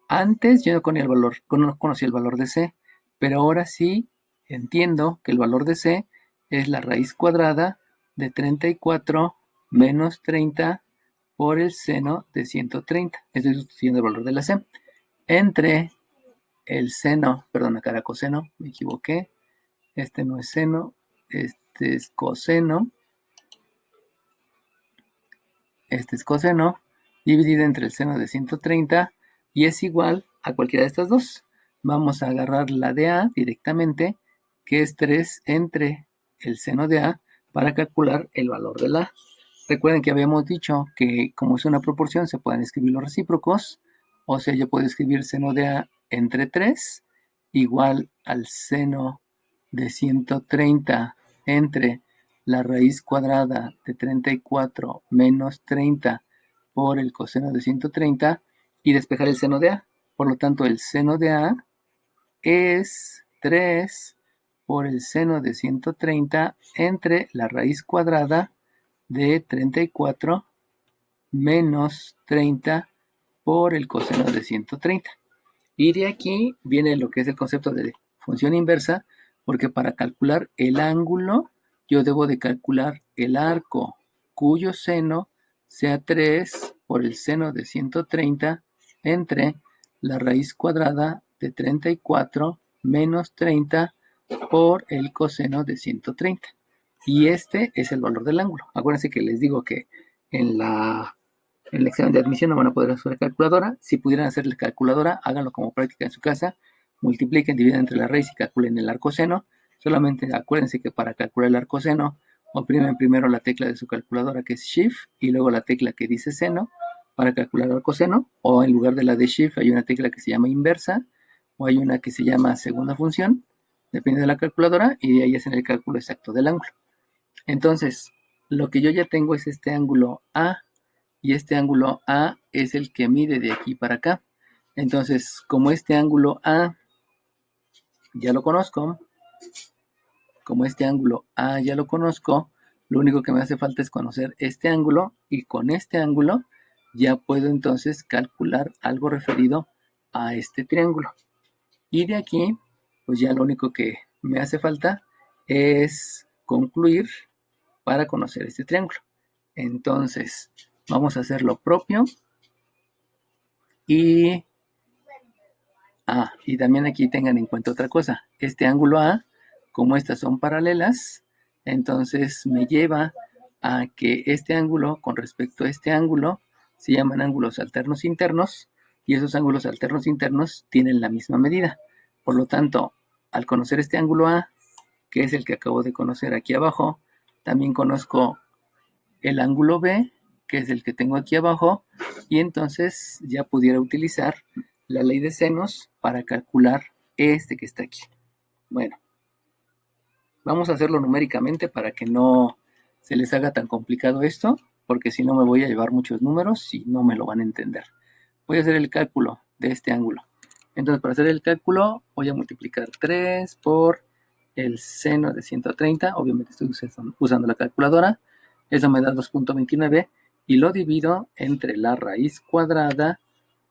Antes yo no conocía el valor de C, pero ahora sí entiendo que el valor de C es la raíz cuadrada de 34 menos 30 por el seno de 130. Estoy sustituyendo el valor de la C entre el seno, perdón, acá era coseno, me equivoqué. Este no es seno, este es coseno. Este es coseno dividido entre el seno de 130 y es igual a cualquiera de estas dos. Vamos a agarrar la de A directamente, que es 3 entre el seno de A, para calcular el valor de la A. Recuerden que habíamos dicho que como es una proporción se pueden escribir los recíprocos, o sea, yo puedo escribir seno de A entre 3 igual al seno de 130 entre la raíz cuadrada de 34 menos 30 por el coseno de 130 y despejar el seno de A. Por lo tanto, el seno de A es 3 por el seno de 130 entre la raíz cuadrada de 34 menos 30 por el coseno de 130. Y de aquí viene lo que es el concepto de función inversa, porque para calcular el ángulo, yo debo de calcular el arco cuyo seno sea 3 por el seno de 130 entre la raíz cuadrada de 34 menos 30 por el coseno de 130. Y este es el valor del ángulo. Acuérdense que les digo que en el examen de admisión no van a poder hacer calculadora. Si pudieran hacer la calculadora, háganlo como práctica en su casa. Multipliquen, dividen entre la raíz y calculen el arcoseno. Solamente acuérdense que para calcular el arcoseno, oprimen primero la tecla de su calculadora que es Shift y luego la tecla que dice seno para calcular el arcoseno. O en lugar de la de Shift hay una tecla que se llama inversa o hay una que se llama segunda función, depende de la calculadora, y de ahí hacen el cálculo exacto del ángulo. Entonces, lo que yo ya tengo es este ángulo A, y este ángulo A es el que mide de aquí para acá. Entonces, como este ángulo A ya lo conozco, lo único que me hace falta es conocer este ángulo y con este ángulo ya puedo entonces calcular algo referido a este triángulo. Y de aquí, pues ya lo único que me hace falta es concluir para conocer este triángulo. Entonces, vamos a hacer lo propio. Y también aquí tengan en cuenta otra cosa. Este ángulo A, como estas son paralelas, entonces me lleva a que este ángulo con respecto a este ángulo se llaman ángulos alternos internos y esos ángulos alternos internos tienen la misma medida. Por lo tanto, al conocer este ángulo A, que es el que acabo de conocer aquí abajo, también conozco el ángulo B, que es el que tengo aquí abajo, y entonces ya pudiera utilizar la ley de senos para calcular este que está aquí. Bueno, vamos a hacerlo numéricamente para que no se les haga tan complicado esto, porque si no me voy a llevar muchos números y no me lo van a entender. Voy a hacer el cálculo de este ángulo. Entonces, para hacer el cálculo, voy a multiplicar 3 por el seno de 130. Obviamente estoy usando la calculadora. Eso me da 2.29 y lo divido entre la raíz cuadrada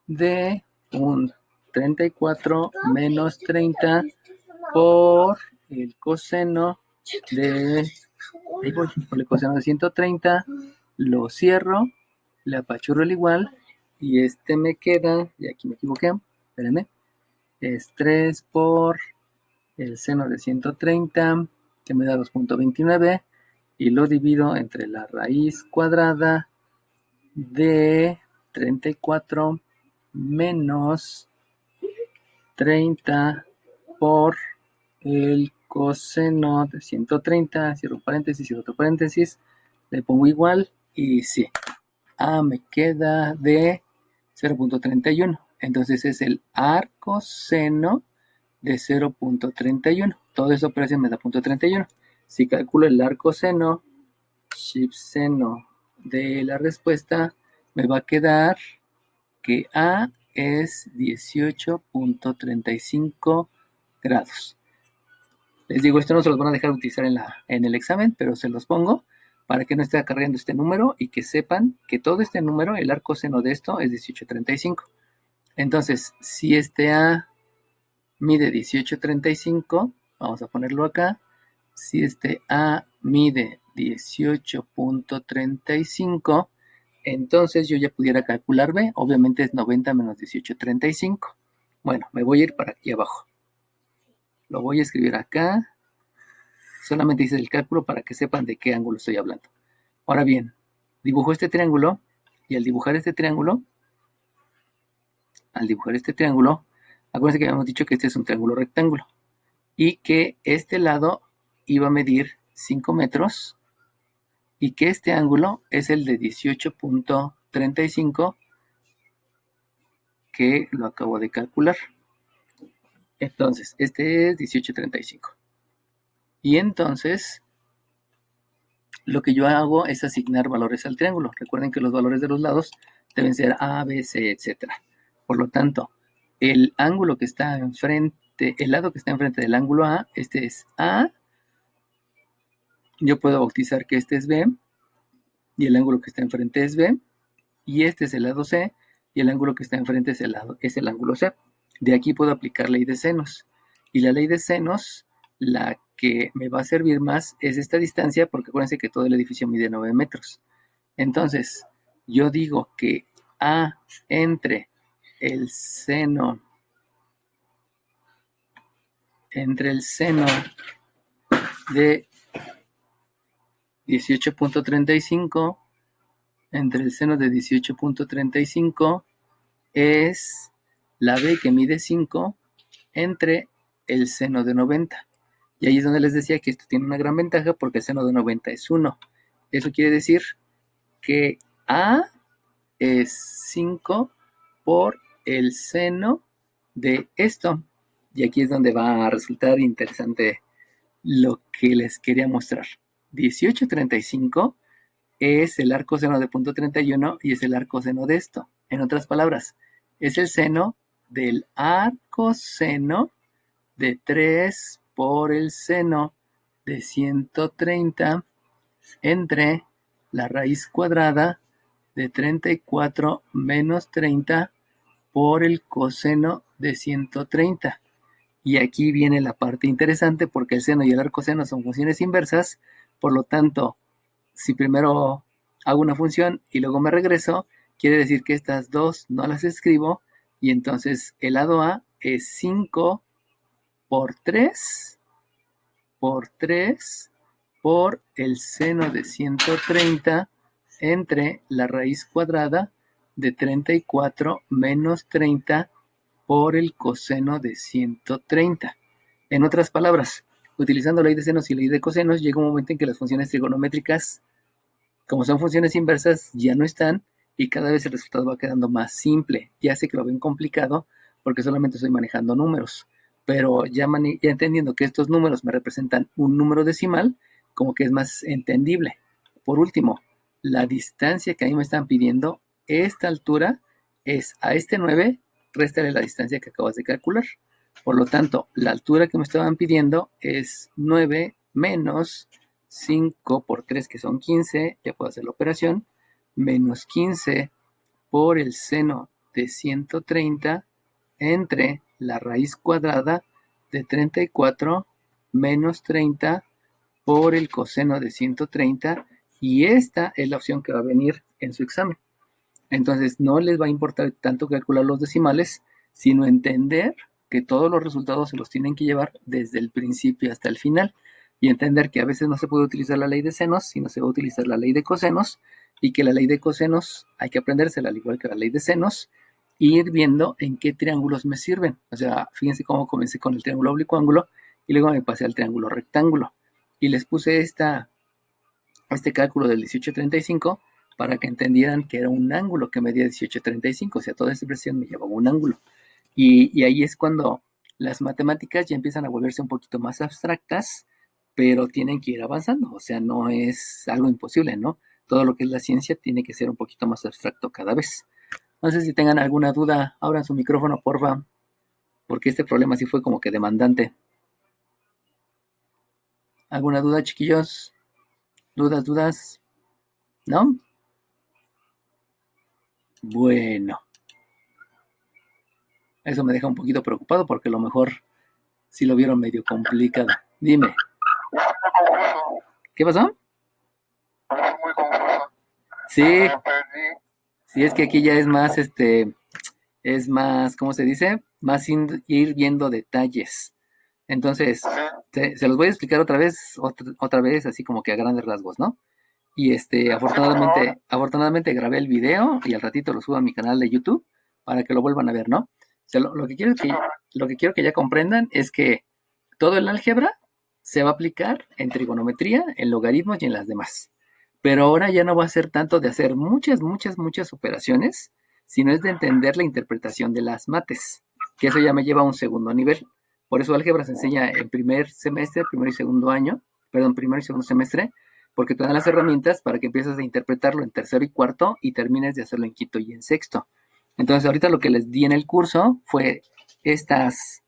de un 34 menos 30 por el coseno de, por el coseno de 130, lo cierro, le apachurro el igual y este me queda, y aquí me equivoqué, espérenme, es 3 por el seno de 130, que me da 2.29, y lo divido entre la raíz cuadrada de 34 menos 30 por el coseno de 130, cierro paréntesis y otro paréntesis, le pongo igual y sí, A me queda de 0.31. Entonces es el arcoseno de 0.31. Toda esa operación me da 0.31. Si calculo el arcoseno, seno de la respuesta, me va a quedar que A es 18.35 grados. Les digo, esto no se los van a dejar utilizar en el examen, pero se los pongo para que no esté acarreando este número y que sepan que todo este número, el arcoseno de esto es 18.35. Entonces, si este A mide 18.35, vamos a ponerlo acá. Si este A mide 18.35, entonces yo ya pudiera calcular B. Obviamente es 90 menos 18.35. Bueno, me voy a ir para aquí abajo. Lo voy a escribir acá. Solamente hice el cálculo para que sepan de qué ángulo estoy hablando. Ahora bien, dibujo este triángulo y al dibujar este triángulo, acuérdense que habíamos dicho que este es un triángulo rectángulo y que este lado iba a medir 5 metros y que este ángulo es el de 18.35 que lo acabo de calcular. Entonces, este es 18.35. Y entonces, lo que yo hago es asignar valores al triángulo. Recuerden que los valores de los lados deben ser A, B, C, etc. Por lo tanto, el ángulo que está enfrente, el lado que está enfrente del ángulo A, este es A. Yo puedo bautizar que este es B. Y el ángulo que está enfrente es B. Y este es el lado C. Y el ángulo que está enfrente es el ángulo C. De aquí puedo aplicar ley de senos. Y la ley de senos, la que me va a servir más es esta distancia, porque acuérdense que todo el edificio mide 9 metros. Entonces, yo digo que A entre el seno de 18.35, entre el seno de 18.35 es la B que mide 5 entre el seno de 90. Y ahí es donde les decía que esto tiene una gran ventaja porque el seno de 90 es 1. Eso quiere decir que A es 5 por el seno de esto. Y aquí es donde va a resultar interesante lo que les quería mostrar. 18.35 es el arcoseno de 0.31 y es el arcoseno de esto. En otras palabras, es el seno del arcoseno de 3 por el seno de 130 entre la raíz cuadrada de 34 menos 30 por el coseno de 130. Y aquí viene la parte interesante porque el seno y el arcoseno son funciones inversas. Por lo tanto, si primero hago una función y luego me regreso, quiere decir que estas dos no las escribo. Y entonces el lado A es 5 por 3 por el seno de 130 entre la raíz cuadrada de 34 menos 30 por el coseno de 130. En otras palabras, utilizando ley de senos y ley de cosenos, llega un momento en que las funciones trigonométricas, como son funciones inversas, ya no están y cada vez el resultado va quedando más simple. Ya sé que lo ven complicado porque solamente estoy manejando números, pero ya entendiendo que estos números me representan un número decimal, como que es más entendible. Por último, la distancia que a mí me están pidiendo, esta altura es a este 9, réstale la distancia que acabas de calcular. Por lo tanto, la altura que me estaban pidiendo es 9 menos 5 por 3, que son 15, ya puedo hacer la operación, menos 15 por el seno de 130 entre la raíz cuadrada de 34 menos 30 por el coseno de 130, y esta es la opción que va a venir en su examen. Entonces no les va a importar tanto calcular los decimales, sino entender que todos los resultados se los tienen que llevar desde el principio hasta el final y entender que a veces no se puede utilizar la ley de senos, sino se va a utilizar la ley de cosenos, y que la ley de cosenos hay que aprendérsela al igual que la ley de senos y ir viendo en qué triángulos me sirven. O sea, fíjense cómo comencé con el triángulo oblicuo ángulo y luego me pasé al triángulo rectángulo y les puse este cálculo del 18.35 para que entendieran que era un ángulo que medía 18.35, o sea, toda esa expresión me llevaba un ángulo. Y ahí es cuando las matemáticas ya empiezan a volverse un poquito más abstractas, pero tienen que ir avanzando, o sea, no es algo imposible, ¿no? Todo lo que es la ciencia tiene que ser un poquito más abstracto cada vez. No sé si tengan alguna duda, abran su micrófono, porfa, porque este problema sí fue como que demandante. ¿Alguna duda, chiquillos? ¿Dudas? ¿No? Bueno, eso me deja un poquito preocupado porque a lo mejor sí lo vieron medio complicado. Dime, ¿qué pasó? Muy confuso. Sí, Me perdí. sí, es que aquí ya es más, es más, ¿cómo se dice? Más ir viendo detalles. Entonces, Sí, se los voy a explicar otra vez, así como que a grandes rasgos, ¿no? Y sí, por favor. afortunadamente grabé el video y al ratito lo subo a mi canal de YouTube para que lo vuelvan a ver, ¿no? O sea, Sí, lo que quiero que ya comprendan es que todo el álgebra se va a aplicar en trigonometría, en logaritmos y en las demás. Pero ahora ya no va a ser tanto de hacer muchas operaciones, sino es de entender la interpretación de las mates, que eso ya me lleva a un segundo nivel. Por eso álgebra se enseña en primer semestre, primer y segundo semestre, porque te dan las herramientas para que empieces a interpretarlo en tercero y cuarto y termines de hacerlo en quinto y en sexto. Entonces ahorita lo que les di en el curso fue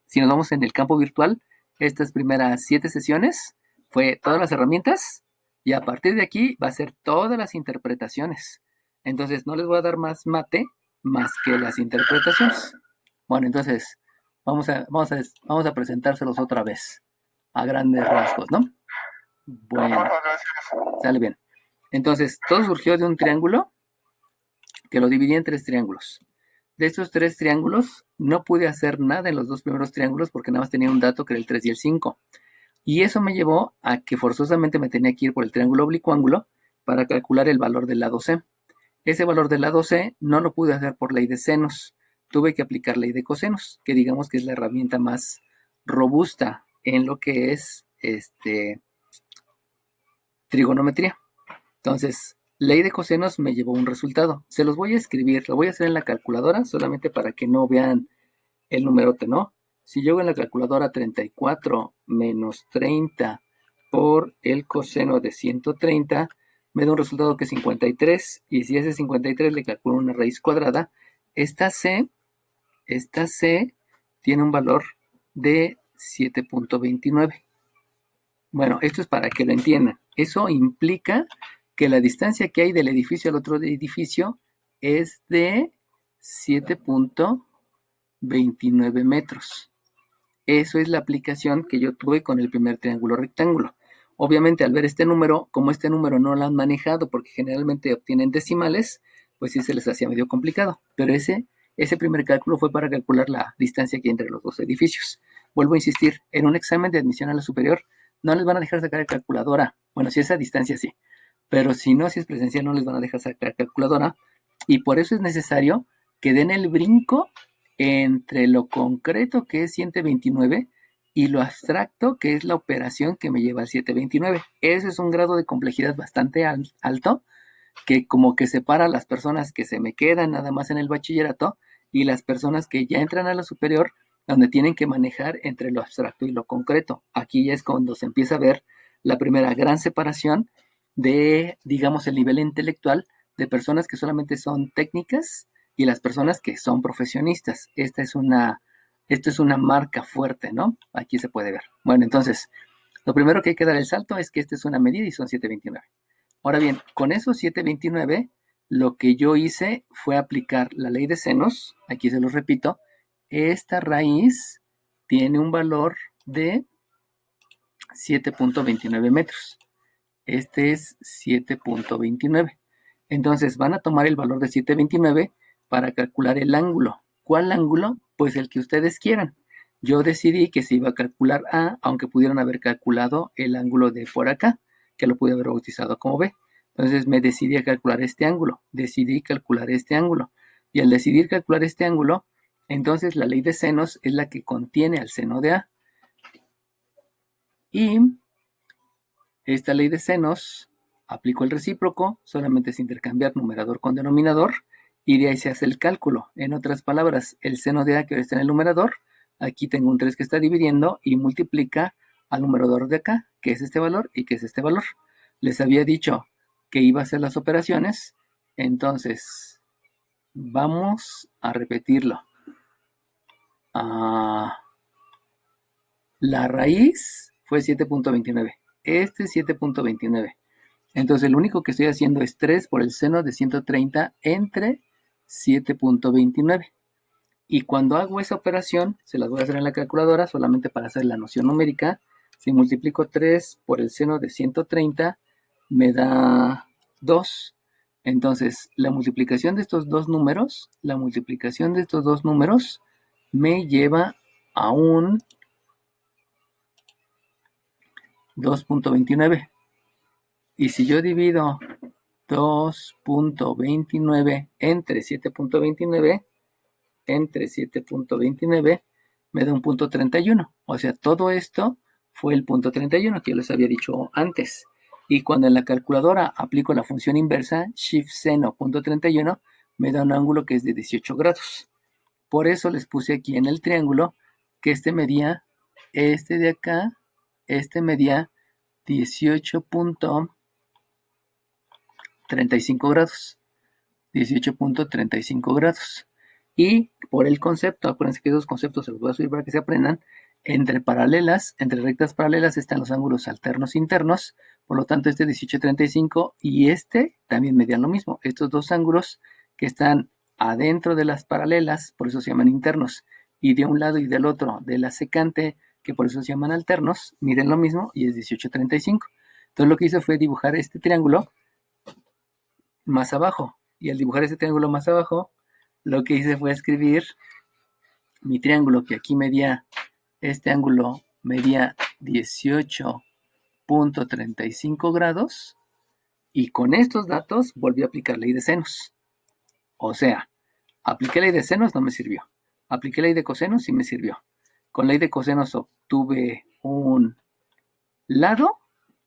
si nos vamos en el campo virtual, estas primeras 7 sesiones fue todas las herramientas y a partir de aquí va a ser todas las interpretaciones. Entonces no les voy a dar más mate más que las interpretaciones. Bueno, entonces vamos a presentárselos otra vez a grandes rasgos, ¿no? Bueno, gracias. sale bien. Entonces, todo surgió de un triángulo que lo dividí en 3 triángulos. De estos 3 triángulos, no pude hacer nada en los 2 primeros triángulos porque nada más tenía un dato que era el 3 y el 5. Y eso me llevó a que forzosamente me tenía que ir por el triángulo oblicuo para calcular el valor del lado C. Ese valor del lado C no lo pude hacer por ley de senos. Tuve que aplicar ley de cosenos, que digamos que es la herramienta más robusta en lo que es trigonometría. Entonces, ley de cosenos me llevó un resultado. Se los voy a escribir, lo voy a hacer en la calculadora solamente para que no vean el numerote, ¿no? Si yo hago en la calculadora 34 menos 30 por el coseno de 130, me da un resultado que es 53. Y si ese 53 le calculo una raíz cuadrada, esta C tiene un valor de 7.29. Bueno, esto es para que lo entiendan. Eso implica que la distancia que hay del edificio al otro edificio es de 7.29 metros. Eso es la aplicación que yo tuve con el primer triángulo rectángulo. Obviamente, al ver este número, como este número no lo han manejado porque generalmente obtienen decimales, pues sí se les hacía medio complicado. Pero ese primer cálculo fue para calcular la distancia que hay entre los dos edificios. Vuelvo a insistir, en un examen de admisión a la superior no les van a dejar sacar calculadora. Bueno, si esa distancia sí, pero si no, si es presencial, no les van a dejar sacar calculadora. Y por eso es necesario que den el brinco entre lo concreto, que es 129, y lo abstracto, que es la operación que me lleva al 729. Ese es un grado de complejidad bastante alto, que como que separa a las personas que se me quedan nada más en el bachillerato y las personas que ya entran a la superior, donde tienen que manejar entre lo abstracto y lo concreto. Aquí ya es cuando se empieza a ver la primera gran separación de, digamos, el nivel intelectual de personas que solamente son técnicas y las personas que son profesionistas. Esto es una marca fuerte, ¿no? Aquí se puede ver. Bueno, entonces, lo primero que hay que dar el salto es que esta es una medida y son 729. Ahora bien, con esos 729, lo que yo hice fue aplicar la ley de senos. Aquí se los repito. Esta raíz tiene un valor de 7.29 metros. Este es 7.29. Entonces van a tomar el valor de 7.29 para calcular el ángulo. ¿Cuál ángulo? Pues el que ustedes quieran. Yo decidí que se iba a calcular A, aunque pudieron haber calculado el ángulo de por acá, que lo pude haber bautizado como B. Entonces me decidí a calcular este ángulo. Decidí calcular este ángulo. Y al decidir calcular este ángulo, entonces la ley de senos es la que contiene al seno de A. Y esta ley de senos Aplico el recíproco, solamente es intercambiar numerador con denominador, y de ahí se hace el cálculo. En otras palabras, el seno de A que ahora está en el numerador, aquí tengo un 3 que está dividiendo y multiplica al numerador de acá, que es este valor y que es este valor. Les había dicho que iba a hacer las operaciones, entonces vamos a repetirlo. La raíz fue 7.29. Este es 7.29. Entonces, lo único que estoy haciendo es 3 por el seno de 130 entre 7.29. Y cuando hago esa operación, se las voy a hacer en la calculadora solamente para hacer la noción numérica. Si multiplico 3 por el seno de 130, me da 2. Entonces, la multiplicación de estos dos números me lleva a un 2.29. Y si yo divido 2.29 entre 7.29, me da un punto 31. O sea, todo esto fue el punto 31 que yo les había dicho antes. Y cuando en la calculadora aplico la función inversa, shift seno punto 31, me da un ángulo que es de 18 grados. Por eso les puse aquí en el triángulo que este medía, este de acá, este medía 18.35 grados. 18.35 grados. Y por el concepto, acuérdense que esos conceptos se los voy a subir para que se aprendan. Entre rectas paralelas están los ángulos alternos internos. Por lo tanto, este 18.35 y este también medían lo mismo. Estos dos ángulos que están adentro de las paralelas, por eso se llaman internos, y de un lado y del otro de la secante, que por eso se llaman alternos, miden lo mismo y es 18.35. Entonces lo que hice fue dibujar este triángulo más abajo. Y al dibujar este triángulo más abajo, lo que hice fue escribir mi triángulo, que aquí medía, este ángulo medía 18.35 grados, y con estos datos volví a aplicar ley de senos. O sea, apliqué ley de senos, no me sirvió. Apliqué ley de cosenos, sí me sirvió. Con ley de cosenos obtuve un lado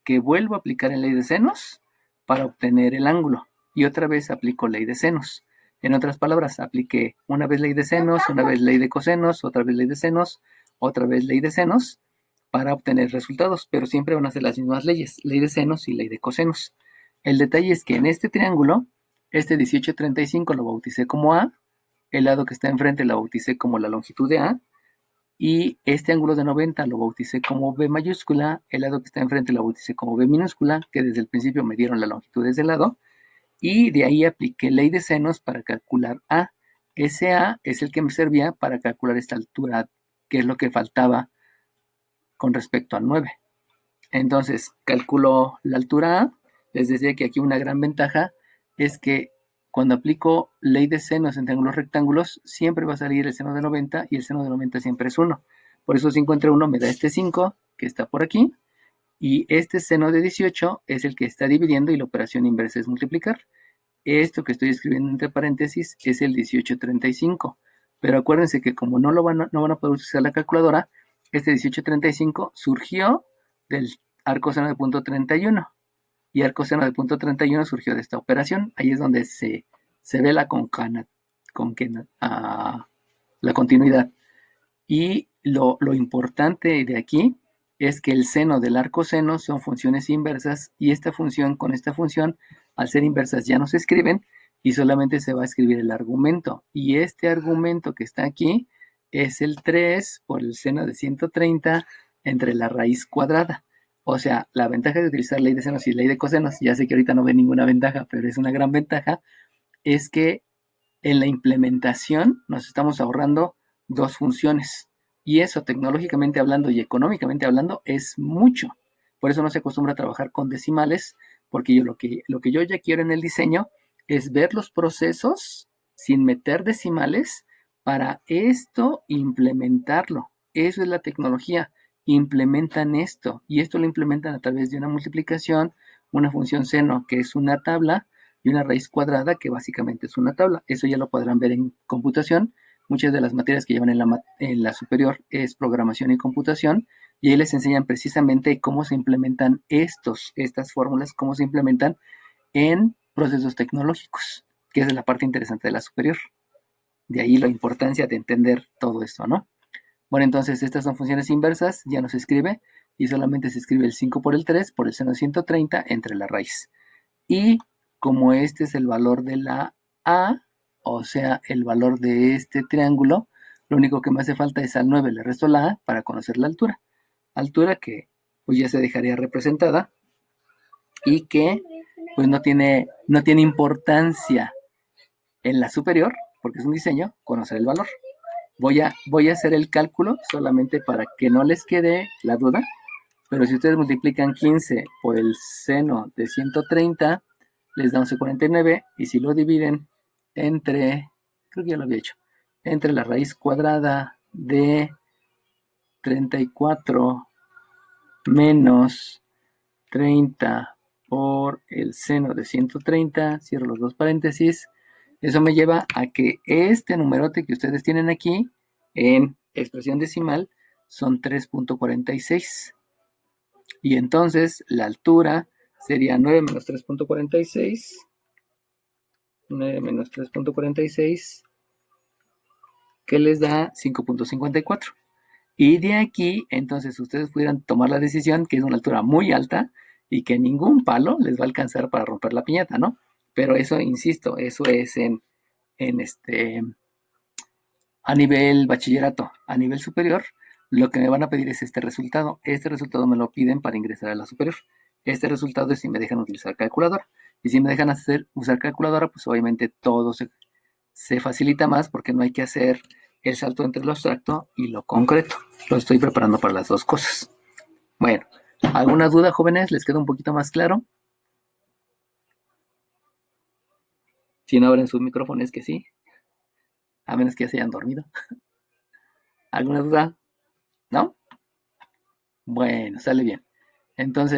que vuelvo a aplicar en ley de senos para obtener el ángulo. Y otra vez aplico ley de senos. En otras palabras, apliqué una vez ley de senos, una vez ley de cosenos, otra vez ley de senos, otra vez ley de senos para obtener resultados, pero siempre van a ser las mismas leyes, ley de senos y ley de cosenos. El detalle es que en este triángulo, este 18.35 lo bauticé como A, el lado que está enfrente lo bauticé como la longitud de A, y este ángulo de 90 lo bauticé como B mayúscula, el lado que está enfrente lo bauticé como B minúscula, que desde el principio me dieron la longitud de ese lado, y de ahí apliqué ley de senos para calcular A. Ese A es el que me servía para calcular esta altura, que es lo que faltaba con respecto al 9. Entonces, calculo la altura A. Les decía que aquí una gran ventaja es que cuando aplico ley de senos en triángulos rectángulos, siempre va a salir el seno de 90 y el seno de 90 siempre es 1. Por eso 5 entre 1 me da este 5, que está por aquí, y este seno de 18 es el que está dividiendo y la operación inversa es multiplicar. Esto que estoy escribiendo entre paréntesis es el 18.35. Pero acuérdense que como no van a poder utilizar la calculadora, este 18.35 surgió del arcoseno de punto 31. Y arcoseno de punto 31 surgió de esta operación. Ahí es donde se ve la continuidad. Y lo importante de aquí es que el seno del arcoseno son funciones inversas, y esta función con esta función, al ser inversas, ya no se escriben y solamente se va a escribir el argumento. Y este argumento que está aquí es el 3 por el seno de 130 entre la raíz cuadrada. O sea, la ventaja de utilizar ley de senos y ley de cosenos, ya sé que ahorita no ve ninguna ventaja, pero es una gran ventaja, es que en la implementación nos estamos ahorrando dos funciones. Y eso, tecnológicamente hablando y económicamente hablando, es mucho. Por eso no se acostumbra a trabajar con decimales, porque lo que yo ya quiero en el diseño es ver los procesos sin meter decimales para esto implementarlo. Eso es la tecnología. Implementan esto, y esto lo implementan a través de una multiplicación, una función seno que es una tabla, y una raíz cuadrada que básicamente es una tabla. Eso ya lo podrán ver en computación. Muchas de las materias que llevan en la superior es programación y computación, y ahí les enseñan precisamente cómo se implementan estas fórmulas, cómo se implementan en procesos tecnológicos, que es la parte interesante de la superior. De ahí la importancia de entender todo esto, ¿no? Bueno, entonces estas son funciones inversas, ya no se escribe, y solamente se escribe el 5 por el 3 por el seno de 130 entre la raíz. Y como este es el valor de la A, o sea, el valor de este triángulo, lo único que me hace falta es al 9, le resto la A para conocer la altura. Altura que pues ya se dejaría representada y que pues no tiene importancia en la superior, porque es un diseño, conocer el valor. Voy a hacer el cálculo solamente para que no les quede la duda, pero si ustedes multiplican 15 por el seno de 130, les da 11,49, y si lo dividen entre, creo que ya lo había hecho, entre la raíz cuadrada de 34 menos 30 por el seno de 130, cierro los dos paréntesis, eso me lleva a que este numerote que ustedes tienen aquí en expresión decimal son 3,46. Y entonces la altura sería 9 menos 3,46. 9 menos 3,46, que les da 5,54. Y de aquí, entonces, ustedes pudieran tomar la decisión que es una altura muy alta y que ningún palo les va a alcanzar para romper la piñata, ¿no? Pero eso, insisto, eso es en a nivel bachillerato. A nivel superior, lo que me van a pedir es este resultado. Este resultado me lo piden para ingresar a la superior. Este resultado es si me dejan utilizar calculadora. Y si me dejan usar calculadora, pues obviamente todo se facilita más porque no hay que hacer el salto entre lo abstracto y lo concreto. Lo estoy preparando para las dos cosas. Bueno, ¿alguna duda, jóvenes? ¿Les queda un poquito más claro? Si no abren sus micrófonos, que sí. A menos que ya se hayan dormido. ¿Alguna duda? ¿No? Bueno, sale bien. Entonces,